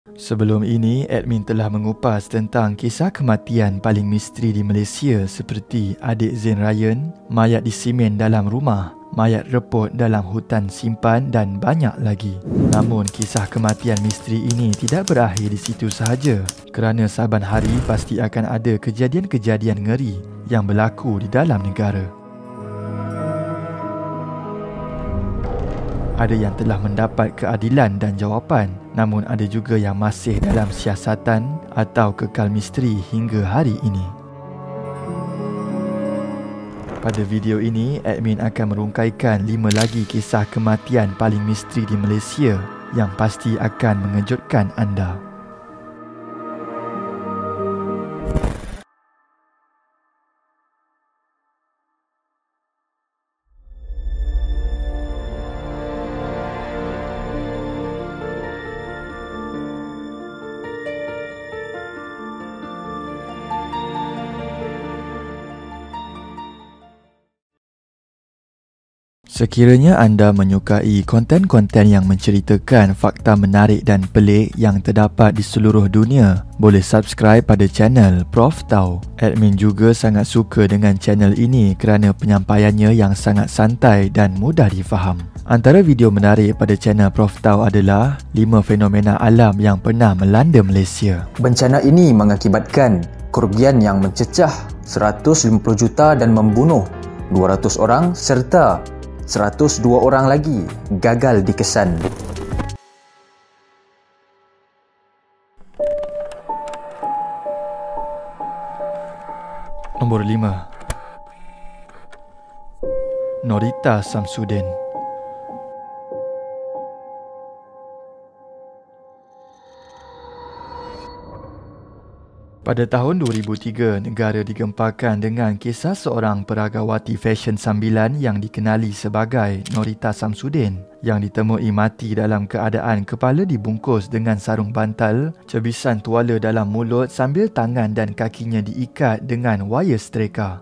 Sebelum ini, admin telah mengupas tentang kisah kematian paling misteri di Malaysia seperti adik Zain Ryan, mayat disemen dalam rumah, mayat repot dalam hutan simpan dan banyak lagi. Namun, kisah kematian misteri ini tidak berakhir di situ sahaja, kerana saban hari pasti akan ada kejadian-kejadian ngeri yang berlaku di dalam negara. Ada yang telah mendapat keadilan dan jawapan, namun ada juga yang masih dalam siasatan atau kekal misteri hingga hari ini. Pada video ini, admin akan merungkaikan 5 lagi kisah kematian paling misteri di Malaysia yang pasti akan mengejutkan anda. Sekiranya anda menyukai konten-konten yang menceritakan fakta menarik dan pelik yang terdapat di seluruh dunia, boleh subscribe pada channel Prof Tau. Admin juga sangat suka dengan channel ini kerana penyampaiannya yang sangat santai dan mudah difaham. Antara video menarik pada channel Prof Tau adalah 5 fenomena alam yang pernah melanda Malaysia. Bencana ini mengakibatkan kerugian yang mencecah 150 juta dan membunuh 200 orang serta 102 orang lagi gagal dikesan. Nombor 5. Norita Samsudin. Pada tahun 2003, negara digemparkan dengan kisah seorang peragawati fashion sambilan yang dikenali sebagai Norita Samsudin yang ditemui mati dalam keadaan kepala dibungkus dengan sarung bantal, cebisan tuala dalam mulut sambil tangan dan kakinya diikat dengan wayar streka.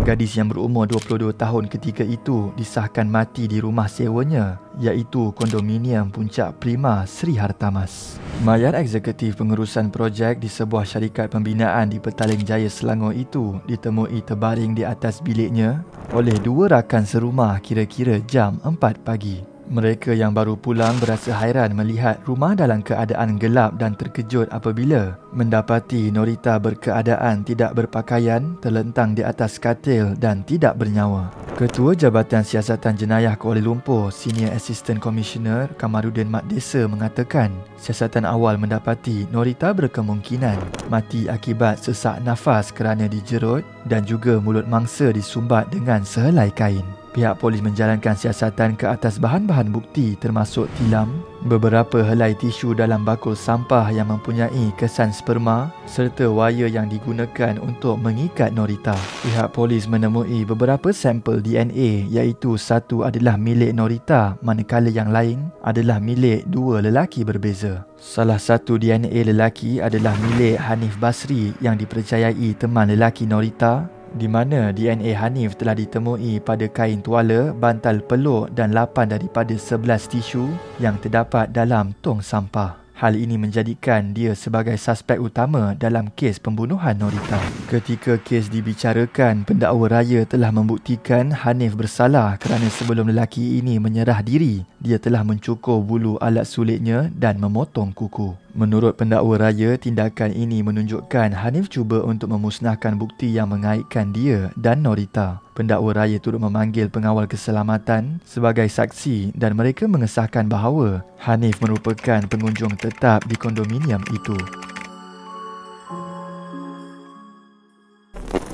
Gadis yang berumur 22 tahun ketika itu disahkan mati di rumah sewanya, iaitu kondominium Puncak Prima Sri Hartamas. Mayat eksekutif pengurusan projek di sebuah syarikat pembinaan di Petaling Jaya, Selangor itu ditemui terbaring di atas biliknya oleh 2 rakan serumah kira-kira jam 4 pagi. Mereka yang baru pulang berasa hairan melihat rumah dalam keadaan gelap dan terkejut apabila mendapati Norita berkeadaan tidak berpakaian, terlentang di atas katil dan tidak bernyawa. Ketua Jabatan Siasatan Jenayah Kuala Lumpur, Senior Assistant Commissioner Kamarudin Mat Desa mengatakan, siasatan awal mendapati Norita berkemungkinan mati akibat sesak nafas kerana dijerut dan juga mulut mangsa disumbat dengan sehelai kain. Pihak polis menjalankan siasatan ke atas bahan-bahan bukti termasuk tilam, beberapa helai tisu dalam bakul sampah yang mempunyai kesan sperma serta wayar yang digunakan untuk mengikat Norita. Pihak polis menemui beberapa sampel DNA iaitu satu adalah milik Norita manakala yang lain adalah milik 2 lelaki berbeza. Salah satu DNA lelaki adalah milik Hanif Basri yang dipercayai teman lelaki Norita, di mana DNA Hanif telah ditemui pada kain tuala, bantal peluk dan 8 daripada 11 tisu yang terdapat dalam tong sampah. Hal ini menjadikan dia sebagai suspek utama dalam kes pembunuhan Norita. Ketika kes dibicarakan, pendakwa raya telah membuktikan Hanif bersalah kerana sebelum lelaki ini menyerah diri, dia telah mencukur bulu alat sulitnya dan memotong kuku. Menurut pendakwa raya, tindakan ini menunjukkan Hanif cuba untuk memusnahkan bukti yang mengaitkan dia dan Norita. Pendakwa raya turut memanggil pengawal keselamatan sebagai saksi dan mereka mengesahkan bahawa Hanif merupakan pengunjung tetap di kondominium itu.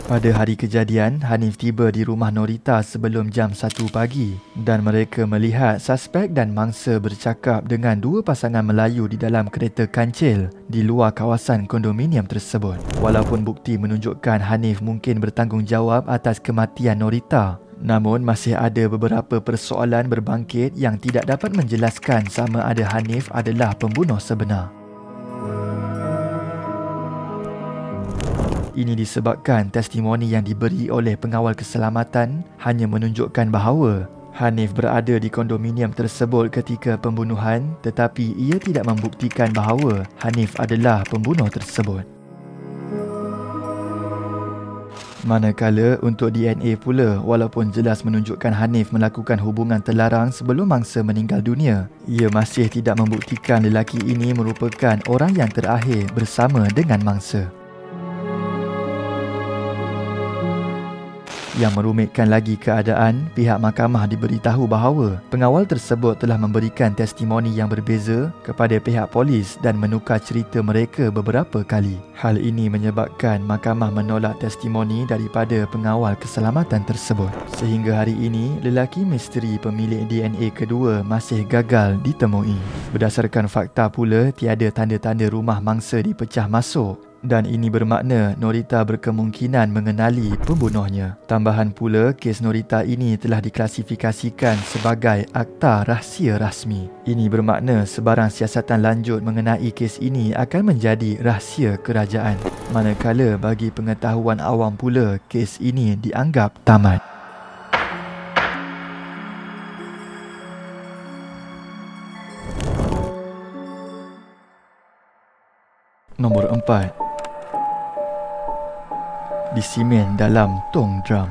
Pada hari kejadian, Hanif tiba di rumah Norita sebelum jam 1 pagi dan mereka melihat suspek dan mangsa bercakap dengan 2 pasangan Melayu di dalam kereta kancil di luar kawasan kondominium tersebut. Walaupun bukti menunjukkan Hanif mungkin bertanggungjawab atas kematian Norita, namun masih ada beberapa persoalan berbangkit yang tidak dapat menjelaskan sama ada Hanif adalah pembunuh sebenar. Ini disebabkan testimoni yang diberi oleh pengawal keselamatan hanya menunjukkan bahawa Hanif berada di kondominium tersebut ketika pembunuhan, tetapi ia tidak membuktikan bahawa Hanif adalah pembunuh tersebut. Manakala untuk DNA pula, walaupun jelas menunjukkan Hanif melakukan hubungan terlarang sebelum mangsa meninggal dunia, ia masih tidak membuktikan lelaki ini merupakan orang yang terakhir bersama dengan mangsa. Yang merumitkan lagi keadaan, pihak mahkamah diberitahu bahawa pengawal tersebut telah memberikan testimoni yang berbeza kepada pihak polis dan menukar cerita mereka beberapa kali. Hal ini menyebabkan mahkamah menolak testimoni daripada pengawal keselamatan tersebut. Sehingga hari ini, lelaki misteri pemilik DNA kedua masih gagal ditemui. Berdasarkan fakta pula, tiada tanda-tanda rumah mangsa dipecah masuk. Dan ini bermakna Norita berkemungkinan mengenali pembunuhnya. Tambahan pula, kes Norita ini telah diklasifikasikan sebagai akta rahsia rasmi. Ini bermakna sebarang siasatan lanjut mengenai kes ini akan menjadi rahsia kerajaan. Manakala bagi pengetahuan awam pula, kes ini dianggap tamat. Nombor 4. Disimen dalam tong drum.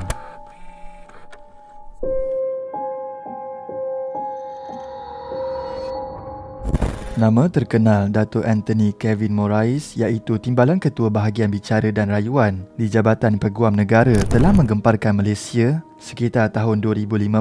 Nama terkenal Dato' Anthony Kevin Morais, iaitu Timbalan Ketua Bahagian Bicara dan Rayuan di Jabatan Peguam Negara, telah menggemparkan Malaysia sekitar tahun 2015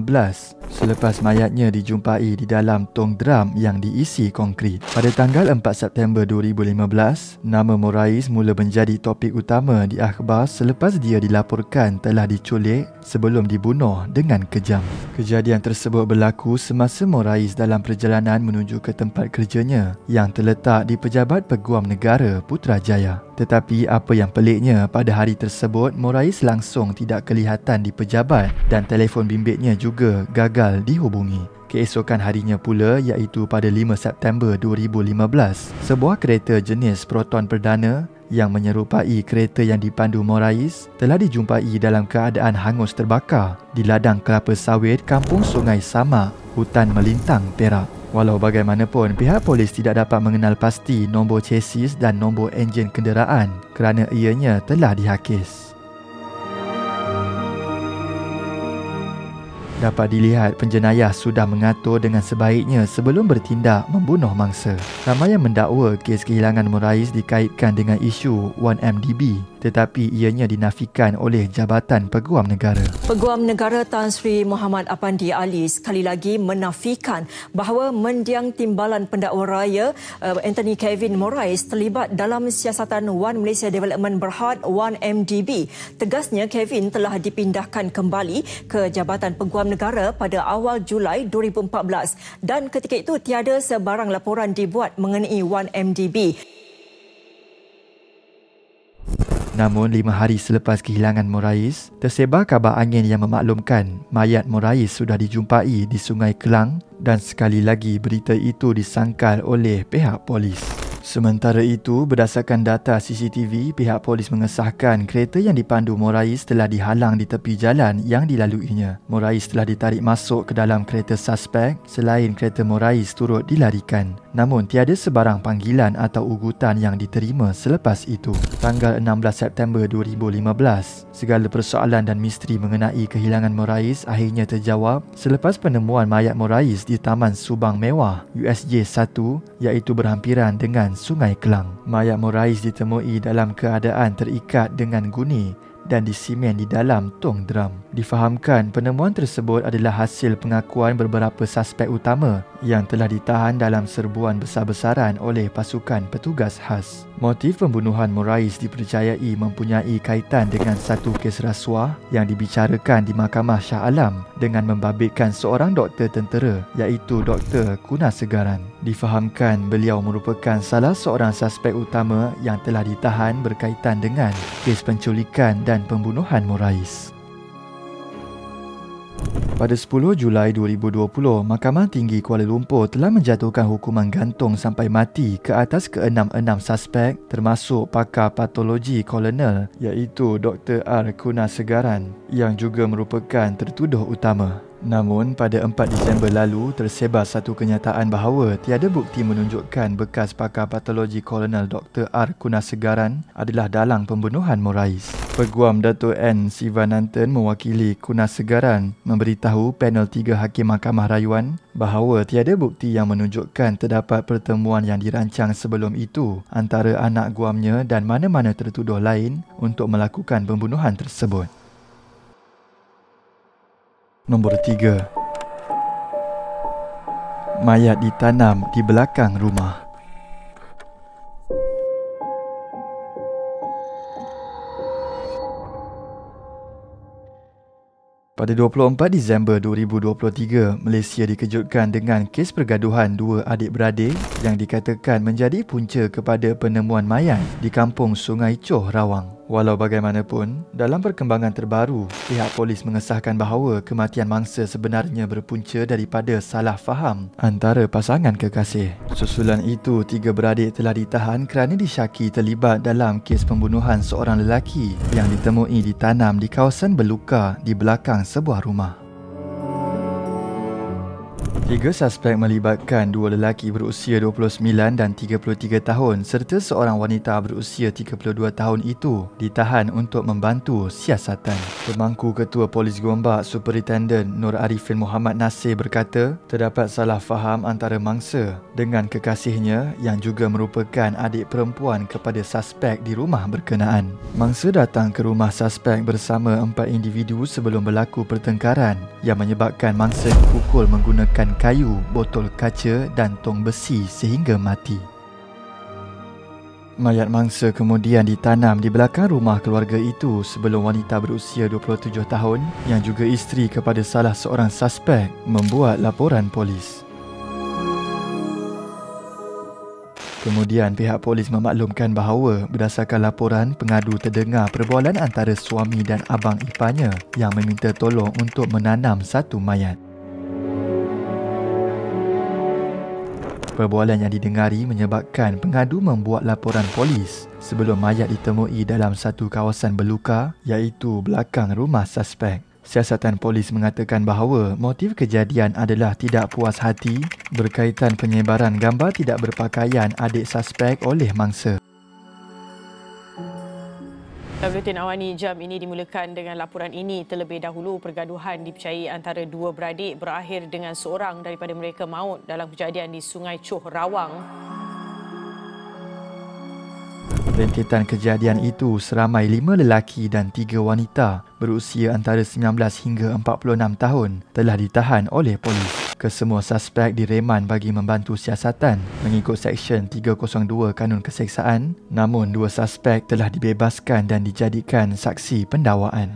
selepas mayatnya dijumpai di dalam tong drum yang diisi konkrit. Pada tanggal 4 September 2015, nama Morais mula menjadi topik utama di akhbar selepas dia dilaporkan telah diculik sebelum dibunuh dengan kejam. Kejadian tersebut berlaku semasa Morais dalam perjalanan menuju ke tempat kerjanya yang terletak di Pejabat Peguam Negara Putrajaya. Tetapi apa yang peliknya, pada hari tersebut Morais langsung tidak kelihatan di pejabat dan telefon bimbitnya juga gagal dihubungi. Keesokan harinya pula, iaitu pada 5 September 2015, sebuah kereta jenis Proton Perdana yang menyerupai kereta yang dipandu Morais telah dijumpai dalam keadaan hangus terbakar di ladang kelapa sawit Kampung Sungai Samak, Hutan Melintang, Perak. Walau bagaimanapun, pihak polis tidak dapat mengenal pasti nombor chassis dan nombor enjin kenderaan kerana ianya telah dihakis. Dapat dilihat penjenayah sudah mengatur dengan sebaiknya sebelum bertindak membunuh mangsa. Ramai yang mendakwa kes kehilangan Morais dikaitkan dengan isu 1MDB, tetapi ianya dinafikan oleh Jabatan Peguam Negara. Peguam Negara Tan Sri Muhammad Apandi Ali sekali lagi menafikan bahawa mendiang Timbalan Pendakwa Raya Anthony Kevin Morais terlibat dalam siasatan One Malaysia Development Berhad 1MDB. Tegasnya, Kevin telah dipindahkan kembali ke Jabatan Peguam Negara pada awal Julai 2014 dan ketika itu tiada sebarang laporan dibuat mengenai 1MDB. Namun 5 hari selepas kehilangan Morais, tersebar kabar angin yang memaklumkan mayat Morais sudah dijumpai di Sungai Kelang dan sekali lagi berita itu disangkal oleh pihak polis. Sementara itu, berdasarkan data CCTV, pihak polis mengesahkan kereta yang dipandu Morais telah dihalang di tepi jalan yang dilaluinya. Morais telah ditarik masuk ke dalam kereta suspek selain kereta Morais turut dilarikan. Namun, tiada sebarang panggilan atau ugutan yang diterima selepas itu. Tanggal 16 September 2015, segala persoalan dan misteri mengenai kehilangan Morais akhirnya terjawab selepas penemuan mayat Morais di Taman Subang Mewah USJ 1, iaitu berhampiran dengan Sungai Kelang. Mayat Morais ditemui dalam keadaan terikat dengan guni dan disimen di dalam tong drum. Difahamkan penemuan tersebut adalah hasil pengakuan beberapa suspek utama yang telah ditahan dalam serbuan besar-besaran oleh pasukan petugas khas. Motif pembunuhan Morais dipercayai mempunyai kaitan dengan satu kes rasuah yang dibicarakan di Mahkamah Shah Alam dengan membabitkan seorang doktor tentera, iaitu Dr. Kunasegaran. Difahamkan beliau merupakan salah seorang suspek utama yang telah ditahan berkaitan dengan kes penculikan dan pembunuhan Morais. Pada 10 Julai 2020, Mahkamah Tinggi Kuala Lumpur telah menjatuhkan hukuman gantung sampai mati ke atas ke-6 suspek termasuk pakar patologi kolonel, iaitu Dr. R. Kunasegaran yang juga merupakan tertuduh utama. Namun, pada 4 Disember lalu, tersebar satu kenyataan bahawa tiada bukti menunjukkan bekas pakar patologi Kolonel Dr. R. Kunasegaran adalah dalang pembunuhan Morais. Peguam Dato' N. Sivananthan mewakili Kunasegaran memberitahu panel 3 Hakim Mahkamah Rayuan bahawa tiada bukti yang menunjukkan terdapat pertemuan yang dirancang sebelum itu antara anak guamnya dan mana-mana tertuduh lain untuk melakukan pembunuhan tersebut. Nombor 3. Mayat ditanam di belakang rumah. Pada 24 Disember 2023, Malaysia dikejutkan dengan kes pergaduhan dua adik-beradik yang dikatakan menjadi punca kepada penemuan mayat di kampung Sungai Choh, Rawang. Walau bagaimanapun, dalam perkembangan terbaru, pihak polis mengesahkan bahawa kematian mangsa sebenarnya berpunca daripada salah faham antara pasangan kekasih. Susulan itu, 3 beradik telah ditahan kerana disyaki terlibat dalam kes pembunuhan seorang lelaki yang ditemui ditanam di kawasan Beluka di belakang sebuah rumah. 3 suspek melibatkan 2 lelaki berusia 29 dan 33 tahun serta seorang wanita berusia 32 tahun itu ditahan untuk membantu siasatan. Pemangku Ketua Polis Gombak Superintendent Nur Arifin Muhammad Nasir berkata terdapat salah faham antara mangsa dengan kekasihnya yang juga merupakan adik perempuan kepada suspek di rumah berkenaan. Mangsa datang ke rumah suspek bersama 4 individu sebelum berlaku pertengkaran yang menyebabkan mangsa dipukul menggunakan kayu, botol kaca dan tong besi sehingga mati. Mayat mangsa kemudian ditanam di belakang rumah keluarga itu sebelum wanita berusia 27 tahun yang juga isteri kepada salah seorang suspek membuat laporan polis. Kemudian pihak polis memaklumkan bahawa berdasarkan laporan, pengadu terdengar perbualan antara suami dan abang iparnya yang meminta tolong untuk menanam satu mayat. Perbualan yang didengari menyebabkan pengadu membuat laporan polis sebelum mayat ditemui dalam satu kawasan Beluka iaitu belakang rumah suspek. Siasatan polis mengatakan bahawa motif kejadian adalah tidak puas hati berkaitan penyebaran gambar tidak berpakaian adik suspek oleh mangsa. Buletin Awani jam ini dimulakan dengan laporan ini. Terlebih dahulu, pergaduhan dipercayai antara 2 beradik berakhir dengan seorang daripada mereka maut dalam kejadian di Sungai Choh, Rawang. Rentetan kejadian itu seramai 5 lelaki dan 3 wanita berusia antara 19 hingga 46 tahun telah ditahan oleh polis. Kesemua suspek direman bagi membantu siasatan mengikut Seksyen 302 Kanun Keseksaan, namun 2 suspek telah dibebaskan dan dijadikan saksi pendakwaan.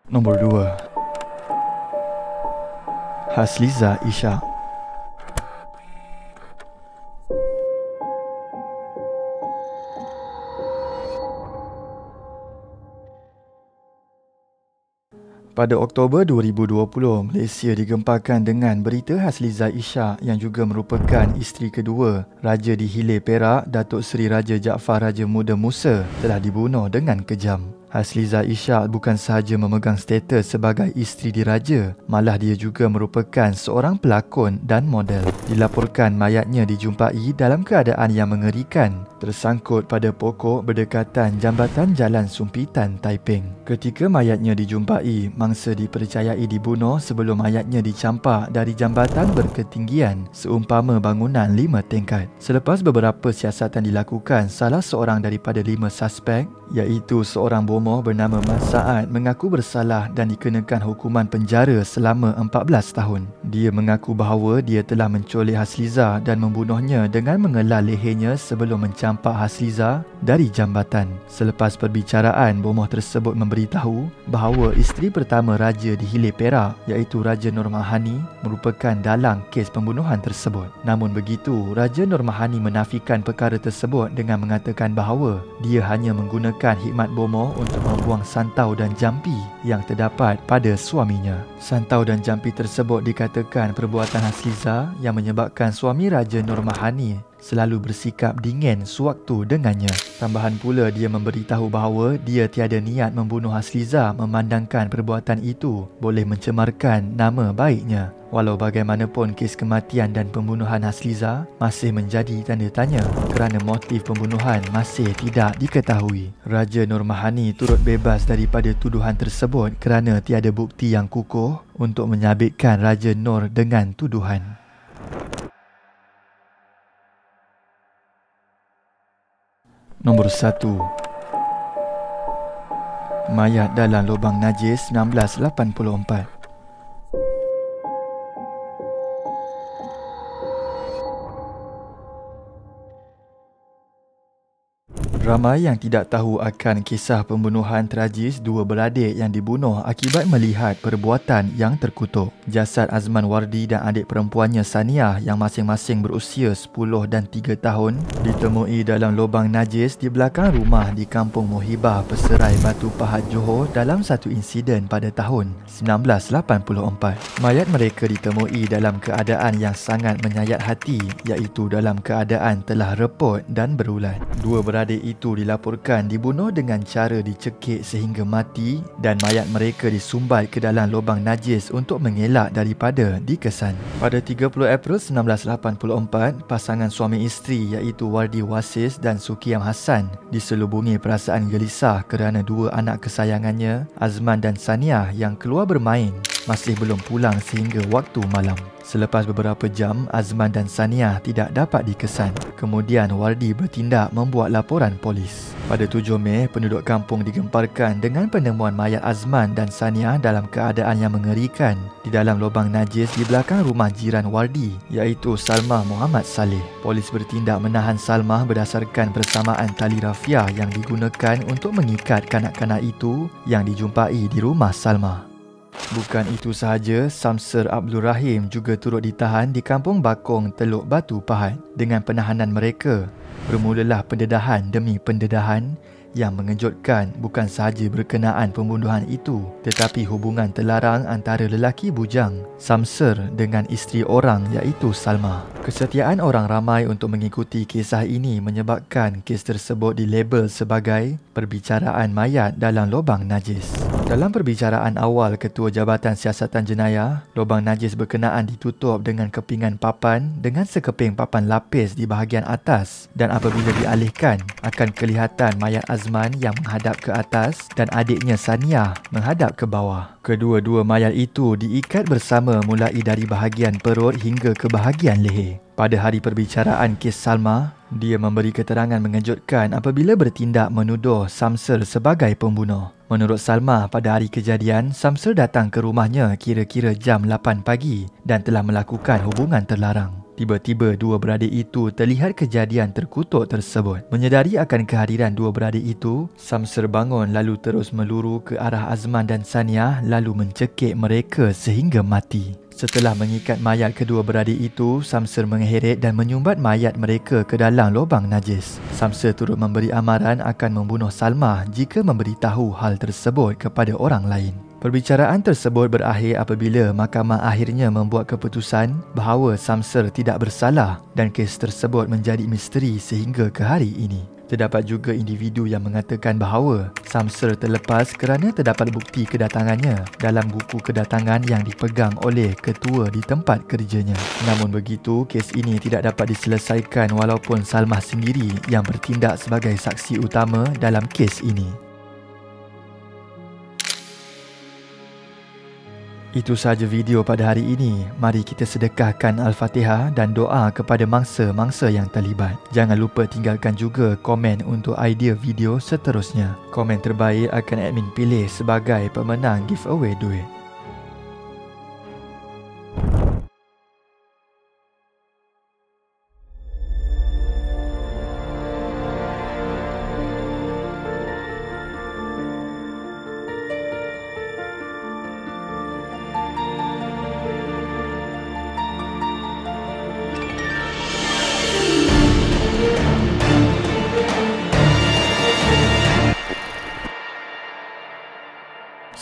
Nombor 2. Hasliza Ishak. Pada Oktober 2020, Malaysia digemparkan dengan berita Hasliza Ishak yang juga merupakan isteri kedua Raja di Hilir Perak, Datuk Seri Raja Jaafar Raja Muda Musa telah dibunuh dengan kejam. Hasliza Ishak bukan sahaja memegang status sebagai isteri diraja, malah dia juga merupakan seorang pelakon dan model. Dilaporkan mayatnya dijumpai dalam keadaan yang mengerikan, tersangkut pada pokok berdekatan Jambatan Jalan Sumpitan, Taiping. Ketika mayatnya dijumpai, mangsa dipercayai dibunuh sebelum mayatnya dicampak dari jambatan berketinggian seumpama bangunan 5 tingkat. Selepas beberapa siasatan dilakukan, salah seorang daripada 5 suspek, iaitu seorang bomoh bernama Mas Saad, mengaku bersalah dan dikenakan hukuman penjara selama 14 tahun. Dia mengaku bahawa dia telah menculik Hasliza dan membunuhnya dengan mengelal lehernya sebelum mencampak Hasliza dari jambatan. Selepas perbicaraan, bomoh tersebut memberitahu bahawa isteri pertama Raja di Hilir Perak, iaitu Raja Nur Mahani, merupakan dalang kes pembunuhan tersebut. Namun begitu, Raja Nur Mahani menafikan perkara tersebut dengan mengatakan bahawa dia hanya menggunakan hikmat bomoh untuk membuang santau dan jampi yang terdapat pada suaminya. Santau dan jampi tersebut dikatakan perbuatan Hasliza yang menyebabkan suami Raja Nur Mahani selalu bersikap dingin sewaktu dengannya. Tambahan pula dia memberitahu bahawa dia tiada niat membunuh Hasliza memandangkan perbuatan itu boleh mencemarkan nama baiknya. Walau bagaimanapun, kes kematian dan pembunuhan Hasliza masih menjadi tanda tanya kerana motif pembunuhan masih tidak diketahui. Raja Nur Mahani turut bebas daripada tuduhan tersebut kerana tiada bukti yang kukuh untuk menyabitkan Raja Nur dengan tuduhan. Nombor 1. Mayat dalam lubang najis 1984. Ramai yang tidak tahu akan kisah pembunuhan tragis dua beradik yang dibunuh akibat melihat perbuatan yang terkutuk. Jasad Azman Wardi dan adik perempuannya Saniah yang masing-masing berusia 10 dan 3 tahun ditemui dalam lubang najis di belakang rumah di Kampung Mohibah, Peserai, Batu Pahat, Johor dalam satu insiden pada tahun 1984. Mayat mereka ditemui dalam keadaan yang sangat menyayat hati, iaitu dalam keadaan telah reput dan berulat. Dua beradik itu dilaporkan dibunuh dengan cara dicekik sehingga mati dan mayat mereka disumbat ke dalam lubang najis untuk mengelak daripada dikesan. Pada 30 April 1984, pasangan suami isteri iaitu Wardi Wasis dan Sukiam Hassan diselubungi perasaan gelisah kerana dua anak kesayangannya, Azman dan Saniah, yang keluar bermain masih belum pulang sehingga waktu malam. Selepas beberapa jam, Azman dan Saniah tidak dapat dikesan. Kemudian Wardi bertindak membuat laporan polis. Pada 7 Mei, penduduk kampung digemparkan dengan penemuan mayat Azman dan Saniah dalam keadaan yang mengerikan di dalam lubang najis di belakang rumah jiran Wardi, iaitu Salmah Muhammad Saleh. Polis bertindak menahan Salmah berdasarkan persamaan tali rafia yang digunakan untuk mengikat kanak-kanak itu yang dijumpai di rumah Salmah. Bukan itu sahaja, Samser Abdul Rahim juga turut ditahan di Kampung Bakong, Teluk Batu Pahat. Dengan penahanan mereka, bermulalah pendedahan demi pendedahan yang mengejutkan bukan sahaja berkenaan pembunuhan itu, tetapi hubungan terlarang antara lelaki bujang Samser dengan isteri orang iaitu Salma. Kesetiaan orang ramai untuk mengikuti kisah ini menyebabkan kes tersebut dilabel sebagai perbicaraan mayat dalam lubang najis. Dalam perbicaraan awal Ketua Jabatan Siasatan Jenayah, lubang najis berkenaan ditutup dengan kepingan papan dengan sekeping papan lapis di bahagian atas, dan apabila dialihkan akan kelihatan mayat Azman yang menghadap ke atas dan adiknya Saniah menghadap ke bawah. Kedua-dua mayat itu diikat bersama mulai dari bahagian perut hingga ke bahagian leher. Pada hari perbicaraan kes Salma, dia memberi keterangan mengejutkan apabila bertindak menuduh Samser sebagai pembunuh. Menurut Salma, pada hari kejadian, Samser datang ke rumahnya kira-kira jam 8 pagi dan telah melakukan hubungan terlarang. Tiba-tiba dua beradik itu terlihat kejadian terkutuk tersebut. Menyedari akan kehadiran dua beradik itu, Samser bangun lalu terus meluru ke arah Azman dan Saniah lalu mencekik mereka sehingga mati. Setelah mengikat mayat kedua beradik itu, Samser mengheret dan menyumbat mayat mereka ke dalam lubang najis. Samser turut memberi amaran akan membunuh Salma jika memberitahu hal tersebut kepada orang lain. Perbicaraan tersebut berakhir apabila mahkamah akhirnya membuat keputusan bahawa Samser tidak bersalah dan kes tersebut menjadi misteri sehingga ke hari ini. Terdapat juga individu yang mengatakan bahawa Samser terlepas kerana terdapat bukti kedatangannya dalam buku kedatangan yang dipegang oleh ketua di tempat kerjanya. Namun begitu, kes ini tidak dapat diselesaikan walaupun Salmah sendiri yang bertindak sebagai saksi utama dalam kes ini. Itu sahaja video pada hari ini. Mari kita sedekahkan Al-Fatihah dan doa kepada mangsa-mangsa yang terlibat. Jangan lupa tinggalkan juga komen untuk idea video seterusnya. Komen terbaik akan admin pilih sebagai pemenang giveaway duit.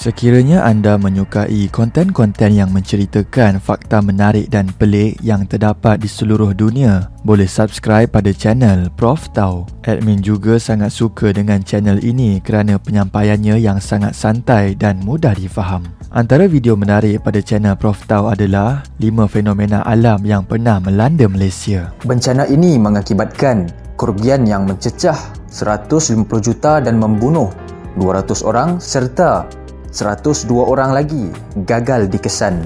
Sekiranya anda menyukai konten-konten yang menceritakan fakta menarik dan pelik yang terdapat di seluruh dunia, boleh subscribe pada channel Prof Tau. Admin juga sangat suka dengan channel ini kerana penyampaiannya yang sangat santai dan mudah difaham. Antara video menarik pada channel Prof Tau adalah 5 fenomena alam yang pernah melanda Malaysia. Bencana ini mengakibatkan kerugian yang mencecah 150 juta dan membunuh 200 orang serta 102 orang lagi gagal dikesan.